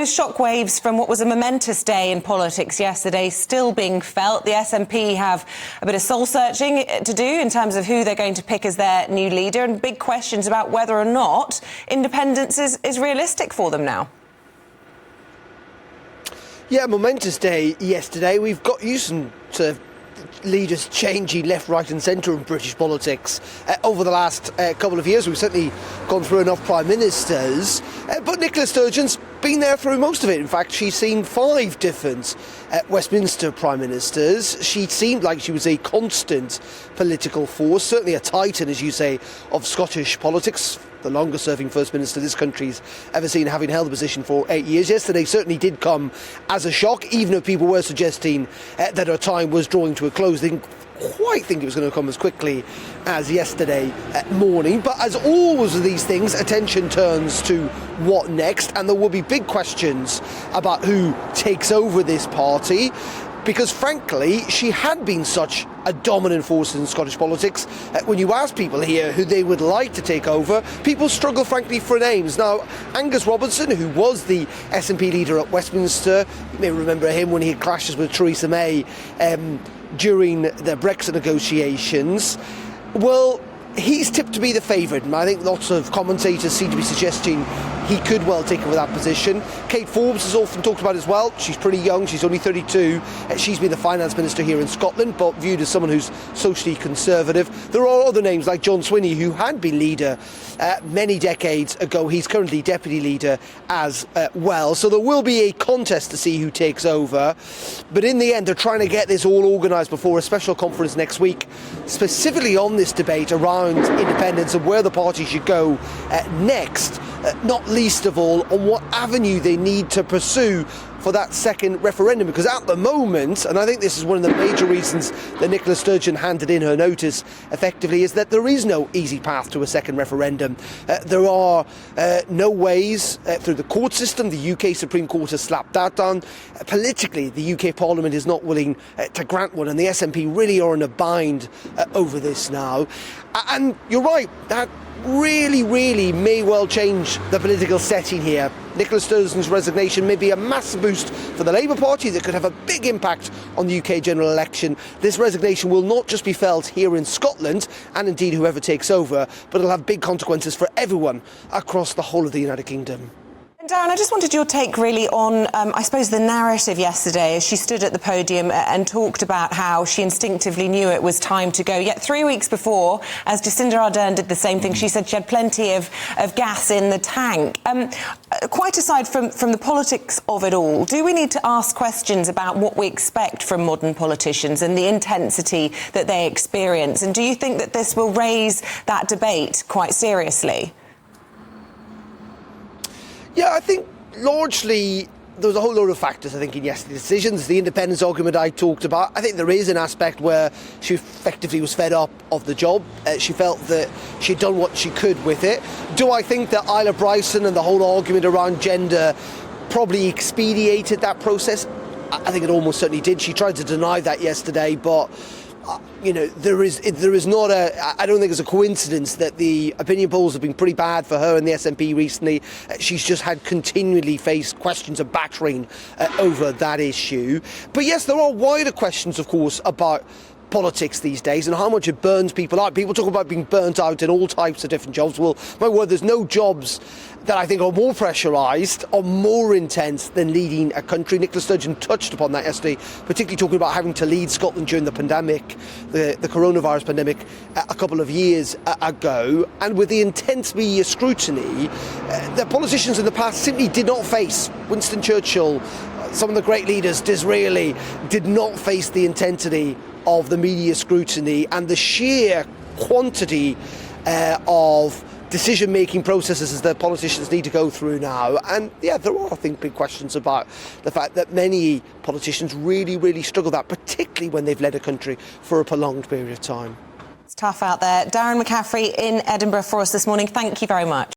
those shockwaves from what was a momentous day in politics yesterday still being felt. The SNP have a bit of soul-searching to do in terms of who they're going to pick as their new leader, and big questions about whether or not independence is realistic for them now. Yeah, momentous day yesterday. We've got used to leaders changing left, right and centre in British politics over the last couple of years. We've certainly gone through enough prime ministers, but Nicola Sturgeon's been there through most of it. In fact, she's seen 5 different Westminster prime ministers. She seemed like she was a constant political force, certainly a titan, as you say, of Scottish politics. The longest-serving First Minister this country's ever seen, having held the position for 8 years. Yesterday certainly did come as a shock, even if people were suggesting that her time was drawing to a close. They didn't quite think it was going to come as quickly as yesterday morning. But as always with these things, attention turns to what next, and there will be big questions about who takes over this party. Because frankly, she had been such a dominant force in Scottish politics. When you ask people here who they would like to take over, people struggle frankly for names. Now, Angus Robertson, who was the SNP leader at Westminster, you may remember him when he had clashes with Theresa May during the Brexit negotiations. Well, he's tipped to be the favourite, and I think lots of commentators seem to be suggesting he could well take over that position. Kate Forbes is often talked about as well. She's pretty young, she's only 32. She's been the finance minister here in Scotland, but viewed as someone who's socially conservative. There are other names like John Swinney, who had been leader many decades ago. He's currently deputy leader as well. So there will be a contest to see who takes over. But in the end, they're trying to get this all organised before a special conference next week, specifically on this debate around independence and where the party should go next. Not least of all on what avenue they need to pursue for that second referendum, because at the moment, and I think this is one of the major reasons that Nicola Sturgeon handed in her notice effectively, is that there is no easy path to a second referendum. There are no ways through the court system. The UK Supreme Court has slapped that down. Politically, the UK Parliament is not willing to grant one, and the SNP really are in a bind over this now. And you're right, that really may well change the political setting here. Nicola Sturgeon's resignation may be a massive boost for the Labour Party that could have a big impact on the UK general election. This resignation will not just be felt here in Scotland, and indeed whoever takes over, but it'll have big consequences for everyone across the whole of the United Kingdom. Darren, I just wanted your take really on, I suppose, the narrative yesterday as she stood at the podium and talked about how she instinctively knew it was time to go. Yet 3 weeks before, as Jacinda Ardern did the same thing, she said she had plenty of gas in the tank. Quite aside from the politics of it all, do we need to ask questions about what we expect from modern politicians and the intensity that they experience? And do you think that this will raise that debate quite seriously? Yeah, I think largely there was a whole load of factors, I think, in yesterday's decisions. The independence argument I talked about. I think there is an aspect where she effectively was fed up of the job. She felt that she'd done what she could with it. Do I think that Isla Bryson and the whole argument around gender probably expedited that process? I think it almost certainly did. She tried to deny that yesterday, but there is not I don't think it's a coincidence that the opinion polls have been pretty bad for her and the SNP recently. She's just had continually faced questions of battering over that issue. But yes, there are wider questions, of course, about politics these days and how much it burns people out. People talk about being burnt out in all types of different jobs. Well, my word, there's no jobs that I think are more pressurised or more intense than leading a country. Nicola Sturgeon touched upon that yesterday, particularly talking about having to lead Scotland during the pandemic, the coronavirus pandemic, a couple of years ago. And with the intense media scrutiny, the politicians in the past simply did not face. Winston Churchill, some of the great leaders, Disraeli, did not face the intensity of the media scrutiny and the sheer quantity of decision-making processes that politicians need to go through now. And yeah, there are, I think, big questions about the fact that many politicians really struggle with that, particularly when they've led a country for a prolonged period of time. It's tough out there. Darren McCaffrey in Edinburgh for us this morning. Thank you very much.